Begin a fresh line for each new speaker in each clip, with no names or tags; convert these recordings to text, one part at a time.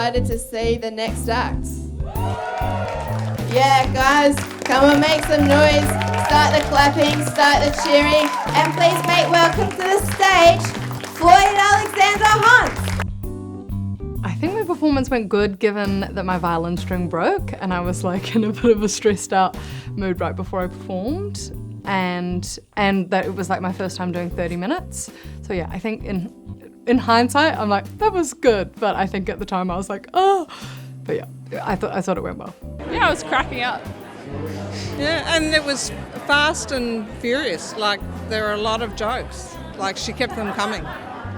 excited to see the next act. Yeah, guys, come and make some noise. Start the clapping, start the cheering, and please make welcome to the stage, Floyd Alexander Hunt.
I think my performance went good given that my violin string broke and I was like in a bit of a stressed out mood right before I performed, and that it was like my first time doing 30 minutes. So yeah, I think in hindsight I'm like, that was good, but I think at the time I was like, oh. But yeah, I thought it went well.
Yeah, I was cracking up. Yeah, and it was fast and furious. Like, there are a lot of jokes. Like, she kept them coming,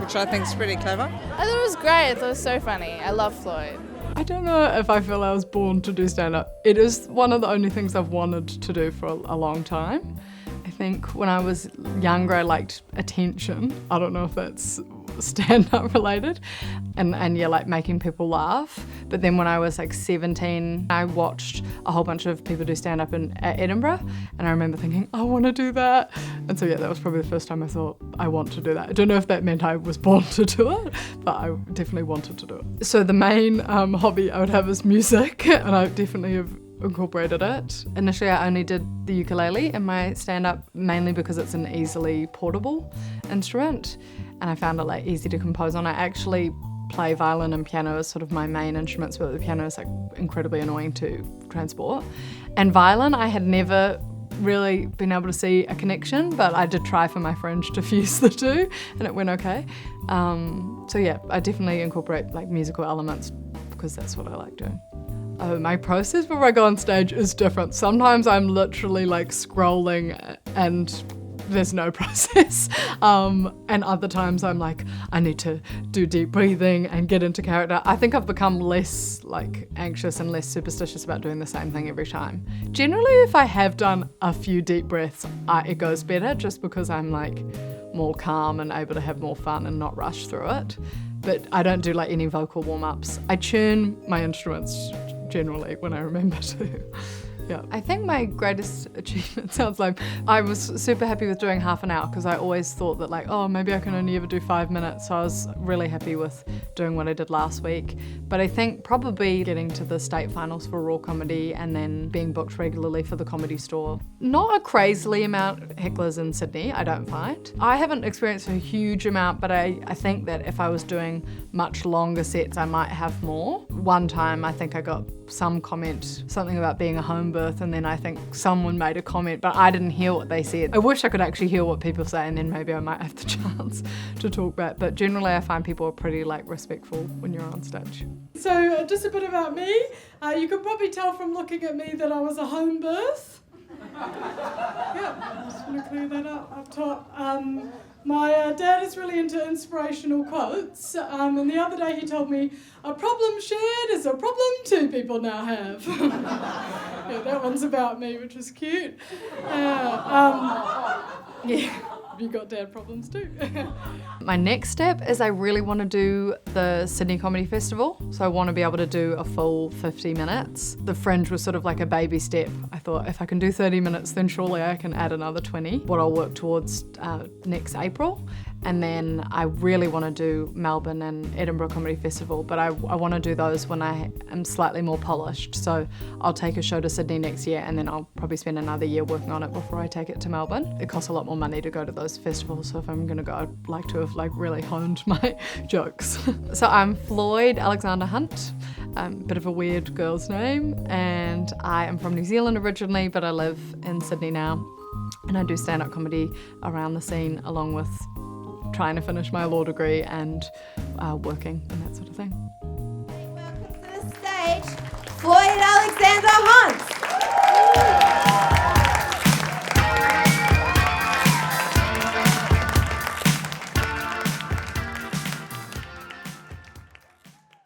which I think is pretty clever.
I thought it was great. I thought it was so funny. I love Floyd.
I don't know if I feel I was born to do stand-up. It is one of the only things I've wanted to do for a long time. I think when I was younger, I liked attention. I don't know if that's stand-up related, and yeah, like making people laugh. But then when I was like 17, I watched a whole bunch of people do stand-up at Edinburgh, and I remember thinking, I want to do that. And so yeah, that was probably the first time I thought, I want to do that. I don't know if that meant I was born to do it, but I definitely wanted to do it. So the main hobby I would have is music, and I definitely have incorporated it. Initially I only did the ukulele in my stand-up, mainly because it's an easily portable instrument and I found it like easy to compose on. I actually play violin and piano as sort of my main instruments, but the piano is like incredibly annoying to transport. And violin, I had never really been able to see a connection, but I did try for my fringe to fuse the two and it went okay. So yeah, I definitely incorporate like musical elements because that's what I like doing. My process before I go on stage is different. Sometimes I'm literally like scrolling and there's no process. And other times I'm like, I need to do deep breathing and get into character. I think I've become less like anxious and less superstitious about doing the same thing every time. Generally, if I have done a few deep breaths, it goes better just because I'm like more calm and able to have more fun and not rush through it. But I don't do like any vocal warm-ups. I tune my instruments generally when I remember to. Yeah. I think my greatest achievement sounds like I was super happy with doing half an hour because I always thought that like, oh, maybe I can only ever do 5 minutes. So I was really happy with doing what I did last week. But I think probably getting to the state finals for Raw Comedy and then being booked regularly for the Comedy Store. Not a crazily amount of hecklers in Sydney, I don't find. I haven't experienced a huge amount, but I think that if I was doing much longer sets, I might have more. One time I think I got some comment, something about being a home birth, and then I think someone made a comment, but I didn't hear what they said. I wish I could actually hear what people say, and then maybe I might have the chance to talk back. But generally I find people are pretty like respectful when you're on stage.
So just a bit about me. You could probably tell from looking at me that I was a home birth. Yeah, I just want to clear that up top. My dad is really into inspirational quotes, and the other day he told me, a problem shared is a problem two people now have. Yeah, that one's about me, which is cute. Yeah. You got dad problems too.
My next step is I really want to do the Sydney Comedy Festival. So I want to be able to do a full 50 minutes. The Fringe was sort of like a baby step. I thought if I can do 30 minutes, then surely I can add another 20. What I'll work towards next April. And then I really want to do Melbourne and Edinburgh Comedy Festival, but I want to do those when I am slightly more polished. So I'll take a show to Sydney next year and then I'll probably spend another year working on it before I take it to Melbourne. It costs a lot more money to go to those festivals, so if I'm going to go, I'd like to have like really honed my jokes. So I'm Floyd Alexander Hunt, bit of a weird girl's name, and I am from New Zealand originally, but I live in Sydney now, and I do stand-up comedy around the scene along with trying to finish my law degree and working and that sort of thing.
Welcome to the stage, Floyd Alexander Hunt.